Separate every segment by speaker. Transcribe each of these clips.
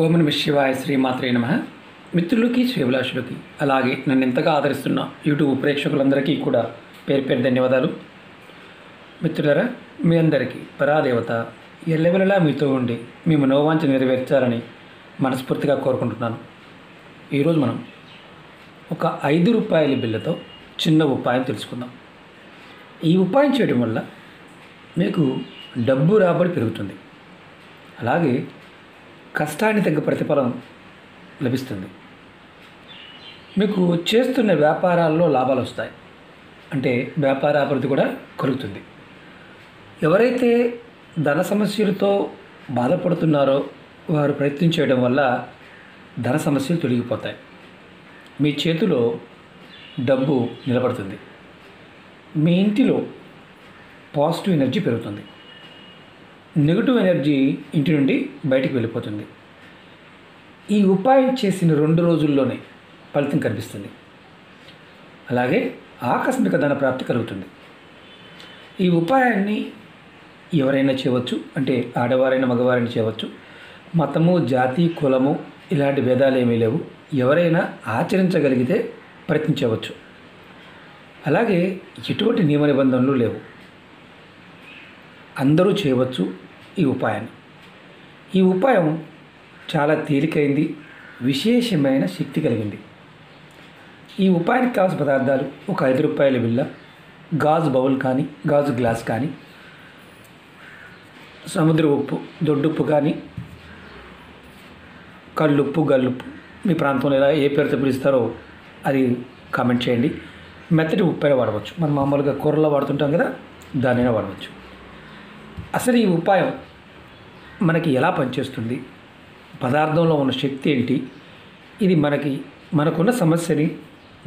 Speaker 1: ఓం నమః శివాయ శ్రీమాత్రే నమః. మిత్రులకి శ్రీభిలాషులకి అలాగే నన్ను ఎంతగా ఆదరిస్తున్న యూట్యూబ్ ప్రేక్షకులందరికీ కూడా పేరు పేరు ధన్యవాదాలు. మిత్రులారా, మీ అందరికీ పరాదేవత ఎల్లవెల్లలా మీతో ఉండి మీ మనోవాంఛ నెరవేర్చాలని మనస్ఫూర్తిగా కోరుకుంటున్నాను. ఈరోజు మనం ఒక 5 రూపాయల బిళ్ళతో చిన్న ఉపాయం తెలుసుకుందాం. ఈ ఉపాయం చేయడం వల్ల మీకు డబ్బు రాబడి పెరుగుతుంది, అలాగే కష్టానికి తగ్గ ప్రతిఫలం లభిస్తుంది. మీకు చేస్తున్న వ్యాపారాల్లో లాభాలు వస్తాయి, అంటే వ్యాపార అభివృద్ధి కూడా కలుగుతుంది. ఎవరైతే ధన సమస్యలతో బాధపడుతున్నారో వారు ప్రయత్నం చేయడం వల్ల ధన సమస్యలు తొలగిపోతాయి. మీ చేతిలో డబ్బు నిలబడుతుంది. మీ ఇంటిలో పాజిటివ్ ఎనర్జీ పెరుగుతుంది. నెగిటివ్ ఎనర్జీ ఇంటి నుండి బయటికి వెళ్ళిపోతుంది. ఈ ఉపాయం చేసిన 2 రోజుల్లోనే ఫలితం కనిపిస్తుంది. అలాగే ఆకస్మిక ధన ప్రాప్తి కలుగుతుంది. ఈ ఉపాయాన్ని ఎవరైనా చేయవచ్చు, అంటే ఆడవారైనా మగవారైనా చేయవచ్చు. మతము, జాతి, కులము ఇలాంటి భేదాలు ఏమీ లేవు. ఎవరైనా ఆచరించగలిగితే ప్రయత్నించవచ్చు. అలాగే ఎటువంటి నియమ నిబంధనలు లేవు. అందరూ చేయవచ్చు ఈ ఉపాయాన్ని. ఈ ఉపాయం చాలా తేలికైంది, విశేషమైన శక్తి కలిగింది. ఈ ఉపాయానికి కావాల్సిన పదార్థాలు ఒక 5 రూపాయల బిళ్ళ, గాజు బౌల్ కానీ గాజు గ్లాస్ కానీ, సముద్ర ఉప్పు, దొడ్డుప్పు కానీ, కళ్ళుప్పు, గల్లుప్పు, మీ ప్రాంతంలో ఎలా ఏ పేరుతో పిలుస్తారో అది కామెంట్ చేయండి. మెత్తటి ఉప్పు అయినా వాడవచ్చు. మనం మామూలుగా కూరలో వాడుతుంటాం కదా, దానైనా వాడవచ్చు. అసలు ఈ ఉపాయం మనకి ఎలా పనిచేస్తుంది, పదార్థంలో ఉన్న శక్తి ఏంటి, ఇది మనకున్న సమస్యని,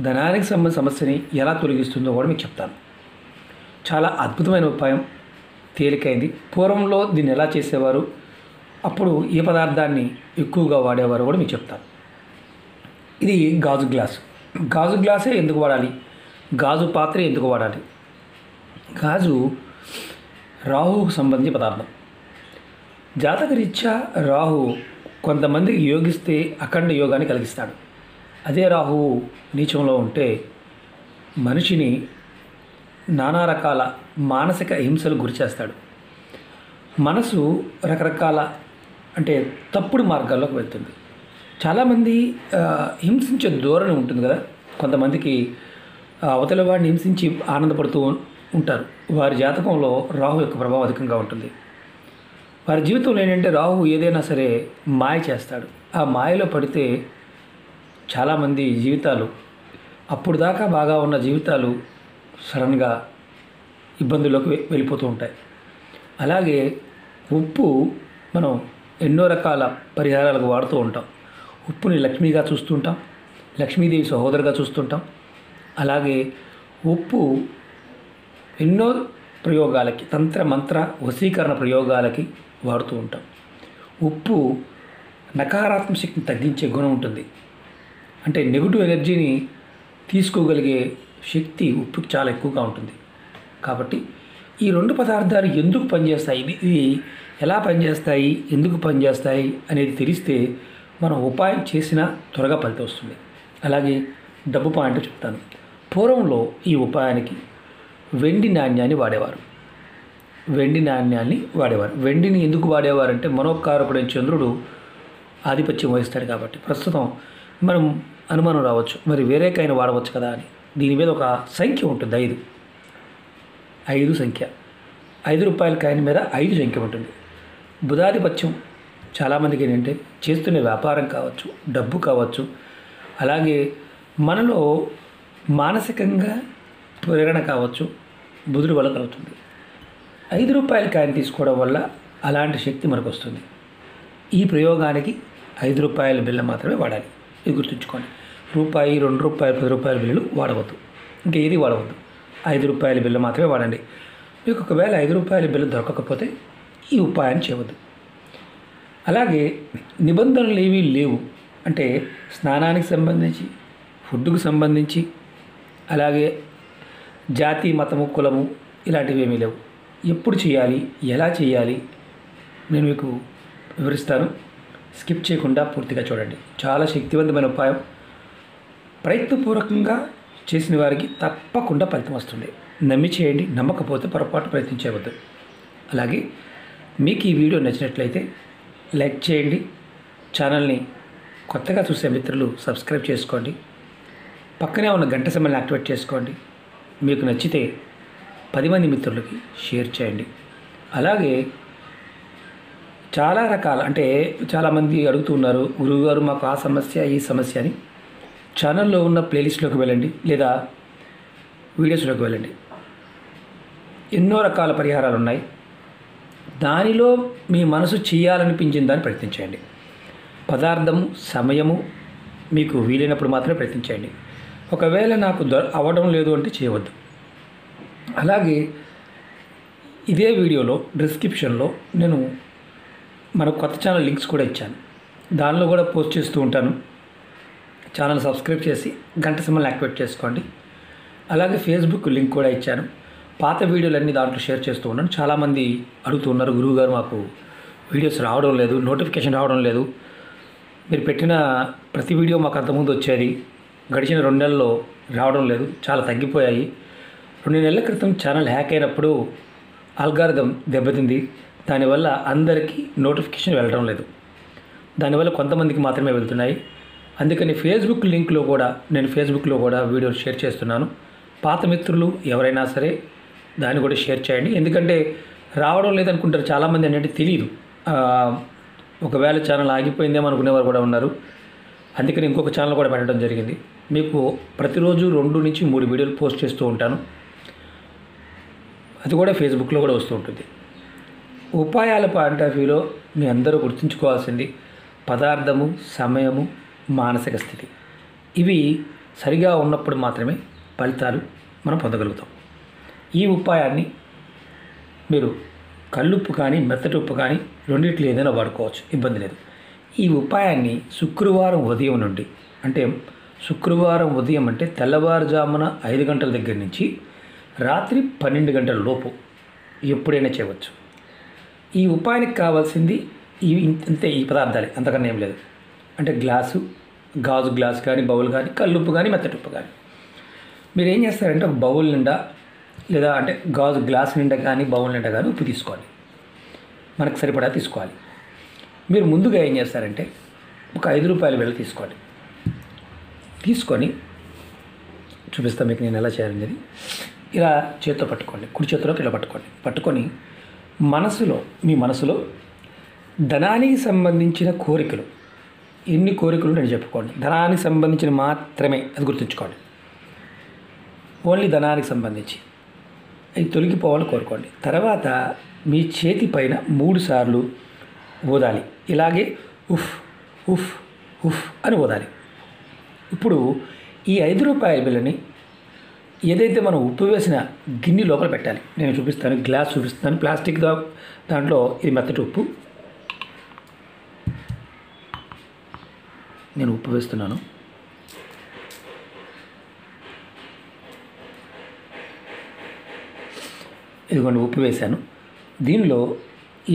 Speaker 1: ధనానికి సంబంధించిన సమస్యని ఎలా తొలగిస్తుందో కూడా మీకు చెప్తాను. చాలా అద్భుతమైన ఉపాయం, తేలికైంది. పూర్వంలో దీన్ని ఎలా చేసేవారు, అప్పుడు ఏ పదార్థాన్ని ఎక్కువగా వాడేవారు కూడా మీకు చెప్తాను. ఇది గాజు గ్లాసు. గాజు గ్లాసే ఎందుకు వాడాలి, గాజు పాత్ర ఎందుకు వాడాలి? గాజు రాహువుకు సంబంధించిన పదార్థం. జాతకరీత్యా రాహు కొంతమందికి యోగిస్తే అఖండ యోగాన్ని కలిగిస్తాడు. అదే రాహువు నీచంలో ఉంటే మనిషిని నానా రకాల మానసిక హింసలు గురిచేస్తాడు. మనసు రకరకాల అంటే తప్పుడు మార్గాల్లోకి వెళ్తుంది. చాలామంది హింసించే ధోరణి ఉంటుంది కదా. కొంతమందికి అవతల వాడిని హింసించి ఆనందపడుతూ ఉంటారు. వారి జాతకంలో రాహు యొక్క ప్రభావం అధికంగా ఉంటుంది. వారి జీవితంలో ఏంటంటే రాహు ఏదైనా సరే మాయ చేస్తాడు. ఆ మాయలో పడితే చాలామంది జీవితాలు, అప్పుడు దాకా బాగా ఉన్న జీవితాలు సడన్గా ఇబ్బందుల్లోకి వెళ్ళిపోతూ ఉంటాయి. అలాగే ఉప్పు మనం ఎన్నో రకాల పరిహారాలకు వాడుతూ ఉంటాం. ఉప్పుని లక్ష్మిగా చూస్తుంటాం, లక్ష్మీదేవి సహోదరుగా చూస్తుంటాం. అలాగే ఉప్పు ఎన్నో ప్రయోగాలకి, తంత్ర మంత్ర వశీకరణ ప్రయోగాలకి వాడుతూ ఉంటాం. ఉప్పు నకారాత్మక శక్తిని తగ్గించే గుణం ఉంటుంది. అంటే నెగిటివ్ ఎనర్జీని తీసుకోగలిగే శక్తి ఉప్పుకి చాలా ఎక్కువగా ఉంటుంది. కాబట్టి ఈ 2 పదార్థాలు ఎందుకు పనిచేస్తాయి, ఇవి ఎలా పనిచేస్తాయి, ఎందుకు పనిచేస్తాయి అనేది తెలిస్తే మనం ఉపాయం చేసినా త్వరగా ఫలితం వస్తుంది. అలాగే డబ్బు పాయింట్ చెప్తాను. పూర్వంలో ఈ ఉపాయానికి వెండి నాణ్యాన్ని వాడేవారు. వెండిని ఎందుకు వాడేవారంటే మనోకారకుడైన చంద్రుడు ఆధిపత్యం వహిస్తాడు కాబట్టి. ప్రస్తుతం మనం అనుమానం రావచ్చు, మరి వేరే కాయిన్ వాడవచ్చు కదా అని. దీని మీద ఒక సంఖ్య ఉంటుంది, 5 సంఖ్య. 5 రూపాయల కాయిన్ మీద 5 సంఖ్య ఉంటుంది. బుధాధిపత్యం చాలామందికి ఏంటంటే చేస్తున్న వ్యాపారం కావచ్చు, డబ్బు కావచ్చు, అలాగే మనలో మానసికంగా ప్రేరణ కావచ్చు, బుధుడి వల్ల కలుగుతుంది. 5 రూపాయల కాయిన్ తీసుకోవడం వల్ల అలాంటి శక్తి మనకు వస్తుంది. ఈ ప్రయోగానికి 5 రూపాయల బిళ్ళ మాత్రమే వాడాలి. ఇది గుర్తుంచుకోండి. రూపాయి, 2 రూపాయలు, 10 రూపాయల బిళ్ళలు వాడవద్దు. ఇంకా ఏది వాడవద్దు. 5 రూపాయల బిళ్ళ మాత్రమే వాడండి. మీకు ఒకవేళ 5 రూపాయల బిళ్ళ దొరకకపోతే ఈ ఉపాయాన్ని చేయవద్దు. అలాగే నిబంధనలు ఏమీ లేవు. అంటే స్నానానికి సంబంధించి, ఫుడ్కు సంబంధించి, అలాగే జాతి, మతము, కులము ఇలాంటివి ఏమీ లేవు. ఎప్పుడు చేయాలి, ఎలా చేయాలి నేను మీకు వివరిస్తాను. స్కిప్ చేయకుండా పూర్తిగా చూడండి. చాలా శక్తివంతమైన ఉపాయం. ప్రయత్నపూర్వకంగా చేసిన వారికి తప్పకుండా ఫలితం వస్తుంది. నమ్మి చేయండి, నమ్మకపోతే పొరపాటు ప్రయత్నం చేయవద్దు. అలాగే మీకు ఈ వీడియో నచ్చినట్లయితే లైక్ చేయండి. ఛానల్ని కొత్తగా చూసే మిత్రులు సబ్స్క్రైబ్ చేసుకోండి. పక్కనే ఉన్న గంట సింబల్ని యాక్టివేట్ చేసుకోండి. మీకు నచ్చితే 10 మంది మిత్రులకి షేర్ చేయండి. అలాగే చాలా రకాల చాలామంది అడుగుతున్నారు, గురువుగారు మాకు ఆ సమస్య ఈ సమస్య అని. ఛానల్లో ఉన్న ప్లేలిస్ట్లోకి వెళ్ళండి లేదా వీడియోస్లోకి వెళ్ళండి. ఎన్నో రకాల పరిహారాలు ఉన్నాయి. దానిలో మీ మనసు చేయాలనిపించిన దాన్ని ప్రయత్నించండి. పదార్థము, సమయము మీకు వీలైనప్పుడు మాత్రమే ప్రయత్నించండి. ఒకవేళ నాకు అవ్వడం లేదు అంటే చేయవద్దు. అలాగే ఇదే వీడియోలో డిస్క్రిప్షన్లో నేను మన కొత్త ఛానల్ లింక్స్ కూడా ఇచ్చాను. దానిలో కూడా పోస్ట్ చేస్తూ ఉంటాను. ఛానల్ సబ్స్క్రైబ్ చేసి గంట సింబల్ని యాక్టివేట్ చేసుకోండి. అలాగే ఫేస్బుక్ లింక్ కూడా ఇచ్చాను. పాత వీడియోలన్నీ దాంట్లో షేర్ చేస్తూ ఉన్నాను. చాలామంది అడుగుతున్నారు, గురువుగారు మాకు వీడియోస్ రావడం లేదు, నోటిఫికేషన్ రావడం లేదు. మీరు పెట్టిన ప్రతి వీడియో మాకు అంతకుముందు వచ్చేది, గడిచిన 2 నెలల్లో రావడం లేదు, చాలా తగ్గిపోయాయి. 2 నెలల క్రితం ఛానల్ హ్యాక్ అయినప్పుడు ఆల్గారిథం దెబ్బతింది. దానివల్ల అందరికీ నోటిఫికేషన్ వెళ్ళడం లేదు. దానివల్ల కొంతమందికి మాత్రమే వెళ్తున్నాయి. అందుకని నేను ఫేస్బుక్లో కూడా వీడియోలు షేర్ చేస్తున్నాను. పాత మిత్రులు ఎవరైనా సరే దాన్ని కూడా షేర్ చేయండి. ఎందుకంటే రావడం లేదనుకుంటారు చాలామంది, ఏంటంటే తెలియదు. ఒకవేళ ఛానల్ ఆగిపోయిందేమో అనుకునేవారు కూడా ఉన్నారు. అందుకని ఇంకొక ఛానల్ కూడా పెట్టడం జరిగింది. మీకు ప్రతిరోజు 2 నుంచి 3 వీడియోలు పోస్ట్ చేస్తూ ఉంటాను. అది కూడా ఫేస్బుక్లో కూడా వస్తూ ఉంటుంది. ఉపాయాల పాయింట్ ఆఫ్ వ్యూలో మీ అందరూ గుర్తుంచుకోవాల్సింది పదార్థము, సమయము, మానసిక స్థితి. ఇవి సరిగా ఉన్నప్పుడు మాత్రమే ఫలితాలు మనం పొందగలుగుతాం. ఈ ఉపాయాన్ని మీరు కల్లుప్పు కానీ మెత్తటి ఉప్పు కానీ రెండిట్లో ఏదైనా వాడుకోవచ్చు, ఇబ్బంది లేదు. ఈ ఉపాయాన్ని శుక్రవారం ఉదయం నుండి, శుక్రవారం ఉదయం అంటే తెల్లవారుజామున 5 గంటల దగ్గర నుంచి రాత్రి 12 గంటల లోపు ఎప్పుడైనా చేయవచ్చు. ఈ ఉపాయానికి కావాల్సింది ఇంతే, ఈ పదార్థాలే, అంతకన్నా ఏం లేదు. గాజు గ్లాసు కానీ, బౌల్ కానీ, కల్లుప్పు కానీ, మెత్తటి ఉప్పు కానీ. మీరు ఏం చేస్తారంటే ఒక బౌల్ నిండా లేదా గాజు గ్లాస్ నిండా కానీ, బౌల్ నిండా కానీ ఉప్పు తీసుకోవాలి. మనకు సరిపడా తీసుకోవాలి. మీరు ముందుగా ఏం చేస్తారంటే ఒక 5 రూపాయల బిళ్ళ తీసుకోండి. తీసుకొని చూపిస్తాను మీకు నేను ఎలా చేయాలనేది. ఇలా చేత్తో పట్టుకోండి, కుడి చేతిలోకి ఇలా పట్టుకొని మీ మనసులో ధనానికి సంబంధించిన కోరికలు, ఎన్ని కోరికలు నేను చెప్పుకోండి. ధనానికి సంబంధించిన మాత్రమే, అది గుర్తుంచుకోండి. ఓన్లీ ధనానికి సంబంధించి అవి తొలగిపోవాలని కోరుకోండి. తర్వాత మీ చేతి పైన 3 సార్లు ఊదాలి. ఇలాగే ఉఫ్ ఉఫ్ ఉఫ్ అని ఊదాలి. ఇప్పుడు ఈ 5 రూపాయల బిళ్ళని ఏదైతే మనం ఉప్పు వేసిన గిన్నె లోపల పెట్టాలి. నేను చూపిస్తాను, గ్లాస్ చూపిస్తాను. ప్లాస్టిక్ దాంట్లో ఇది మెత్తటి ఉప్పు. నేను ఉప్పు వేస్తున్నాను. ఇదిగోండి ఉప్పు వేశాను. దీనిలో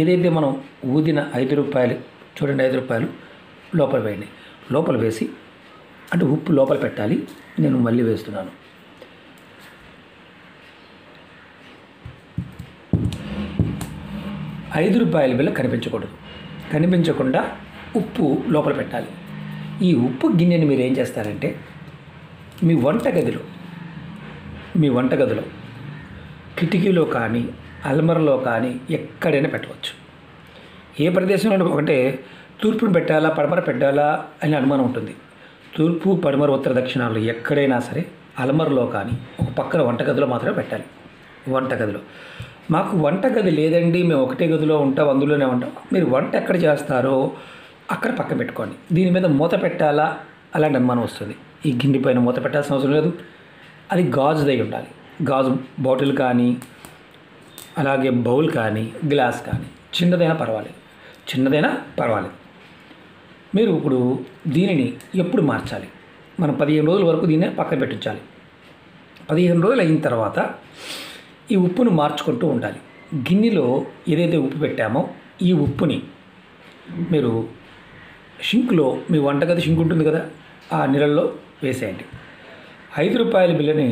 Speaker 1: ఏదైతే మనం ఊదిన 5 రూపాయలు, చూడండి 5 రూపాయలు లోపల వేయండి. లోపల వేసి ఉప్పు లోపల పెట్టాలి. నేను మళ్ళీ వేస్తున్నాను. ₹5 బిళ్ళ కనిపించకుండా ఉప్పు లోపల పెట్టాలి. ఈ ఉప్పు గిన్నెని మీరు ఏం చేస్తారంటే మీ వంటగదిలో కిటికీలో కానీ, అల్మరలో కానీ ఎక్కడైనా పెట్టవచ్చు. ఏ ప్రదేశంలో తూర్పును పెట్టాలా, పడమర పెట్టాలా అని అనుమానం ఉంటుంది. తూర్పు, పడమర, ఉత్తర, దక్షిణాలు ఎక్కడైనా సరే అల్మరలో కానీ ఒక పక్కన వంటగదిలో మాత్రమే పెట్టాలి. వంటగదిలో మాకు వంటగది లేదండి, మేము ఒకటే గదిలో ఉంటాం, అందులోనే ఉంటాం. మీరు వంట ఎక్కడ చేస్తారో అక్కడ పక్కన పెట్టుకోండి. దీని మీద మూత పెట్టాలా అలాంటి అనుమానం వస్తుంది. ఈ గిన్నె పైన మూత పెట్టాల్సిన అవసరం లేదు. అది గాజుదై ఉండాలి. గాజు బాటిల్ కానీ, అలాగే బౌల్ కానీ, గ్లాస్ కానీ, చిన్నదైనా పర్వాలేదు. మీరు ఇప్పుడు దీనిని ఎప్పుడు మార్చాలి? మనం 15 రోజుల వరకు దీన్ని పక్కన పెట్టించాలి. 15 రోజులు అయిన తర్వాత ఈ ఉప్పును మార్చుకుంటూ ఉండాలి. గిన్నెలో ఏదైతే ఉప్పు పెట్టామో ఈ ఉప్పుని మీరు షింక్లో మీ వంటగది షింక్ ఉంటుంది కదా, ఆ నీళ్ళల్లో వేసేయండి. 5 రూపాయల బిల్లని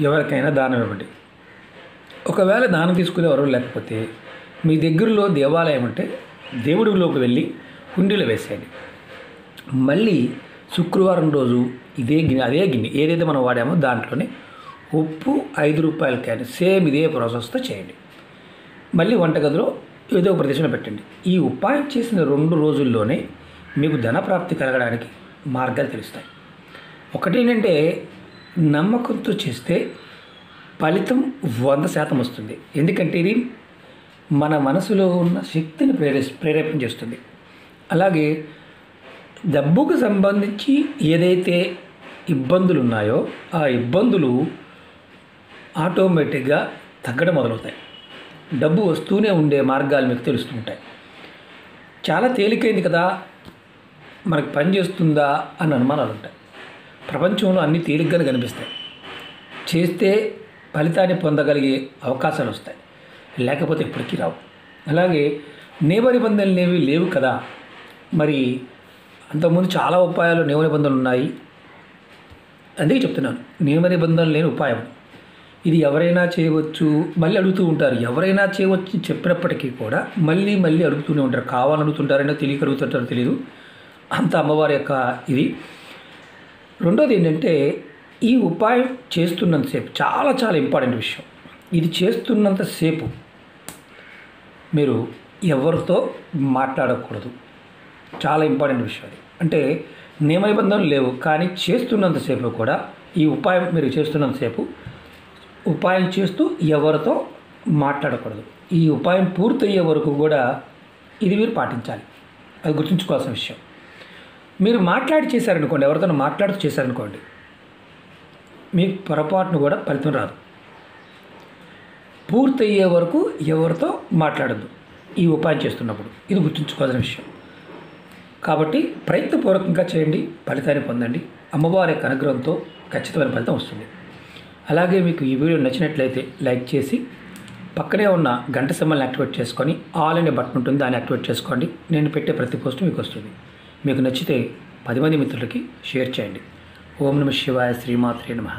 Speaker 1: ఎవరికైనా దానం ఇవ్వండి. ఒకవేళ దానం తీసుకునే ఎవరు లేకపోతే మీ దగ్గరలో దేవాలయం ఉంటే దేవుడిలోకి వెళ్ళి హుండీలో వేసేయండి. మళ్ళీ శుక్రవారం రోజు అదే గిన్నె ఏదైతే మనం వాడామో దాంట్లోనే ఉప్పు 5 రూపాయల క్యాన్ సేమ్ ఇదే ప్రాసెస్తో చేయండి. మళ్ళీ వంటగదిలో ఏదో ప్రదేశంలో పెట్టండి. ఈ ఉపాయం చేసిన 2 రోజుల్లోనే మీకు ధనప్రాప్తి కలగడానికి మార్గాలు తెలుస్తాయి. ఒకటి ఏంటంటే నమ్మకంతో చేస్తే ఫలితం 100% వస్తుంది. ఎందుకంటే ఇది మన మనసులో ఉన్న శక్తిని ప్రేరేపణ చేస్తుంది. అలాగే డబ్బుకు సంబంధించి ఏదైతే ఇబ్బందులు ఉన్నాయో ఆ ఇబ్బందులు ఆటోమేటిక్గా తగ్గడం మొదలవుతాయి. డబ్బు వస్తూనే ఉండే మార్గాలు మీకు తెలుస్తుంటాయి. చాలా తేలికైంది కదా, మనకు పని చేస్తుందా అని అనుమానాలు ఉంటాయి. ప్రపంచంలో అన్నీ తేలిగ్గానే కనిపిస్తాయి. చేస్తే ఫలితాన్ని పొందగలిగే అవకాశాలు వస్తాయి, లేకపోతే ఎప్పటికీ రావు. అలాగే నియమ నిబంధనలు ఏవి లేవు కదా, మరి అంతకుముందు చాలా ఉపాయాలు నియమ నిబంధనలు ఉన్నాయి. అందుకే చెప్తున్నాను, నియమ నిబంధనలు లేని ఉపాయం ఇది ఎవరైనా చేయవచ్చు. మళ్ళీ అడుగుతూ ఉంటారు, ఎవరైనా చేయవచ్చు చెప్పినప్పటికీ కూడా మళ్ళీ మళ్ళీ అడుగుతూనే ఉంటారు. కావాలని అడుగుతుంటారైనా తెలియక అడుగుతుంటారో తెలియదు. అంత అమ్మవారి యొక్క ఇది. రెండోది ఏంటంటే ఈ ఉపాయం చేస్తున్నంతసేపు చాలా చాలా ఇంపార్టెంట్ విషయం. ఇది చేస్తున్నంతసేపు మీరు ఎవరితో మాట్లాడకూడదు. చాలా ఇంపార్టెంట్ విషయం అది. అంటే నియమ నిబంధనలు లేవు, కానీ చేస్తున్నంతసేపు కూడా ఈ ఉపాయం మీరు చేస్తున్నంతసేపు ఉపాయం చేస్తూ ఎవరితో మాట్లాడకూడదు. ఈ ఉపాయం పూర్తయ్యే వరకు కూడా ఇది మీరు పాటించాలి. అది గుర్తుంచుకోవాల్సిన విషయం. మీరు మాట్లాడి చేశారనుకోండి, ఎవరితో మాట్లాడుతూ చేశారనుకోండి, మీకు పొరపాటును కూడా ఫలితం రాదు. పూర్తయ్యే వరకు ఎవరితో మాట్లాడద్దు ఈ ఉపాయం చేస్తున్నప్పుడు. ఇది గుర్తుంచుకోవాల్సిన విషయం. కాబట్టి ప్రయత్నపూర్వకంగా చేయండి, ఫలితాన్ని పొందండి. అమ్మవారి యొక్క అనుగ్రహంతో ఖచ్చితమైన ఫలితం వస్తుంది. అలాగే మీకు ఈ వీడియో నచ్చినట్లయితే లైక్ చేసి పక్కనే ఉన్న గంట సింబల్ని యాక్టివేట్ చేసుకొని ఆల్ అనే బటన్ ఉంటుంది, దాన్ని యాక్టివేట్ చేసుకోండి. నేను పెట్టే ప్రతి పోస్ట్ మీకు వస్తుంది. మీకు నచ్చితే 10 మంది మిత్రులకి షేర్ చేయండి. ఓం నమః శివాయ. శ్రీమాత్రే నమః.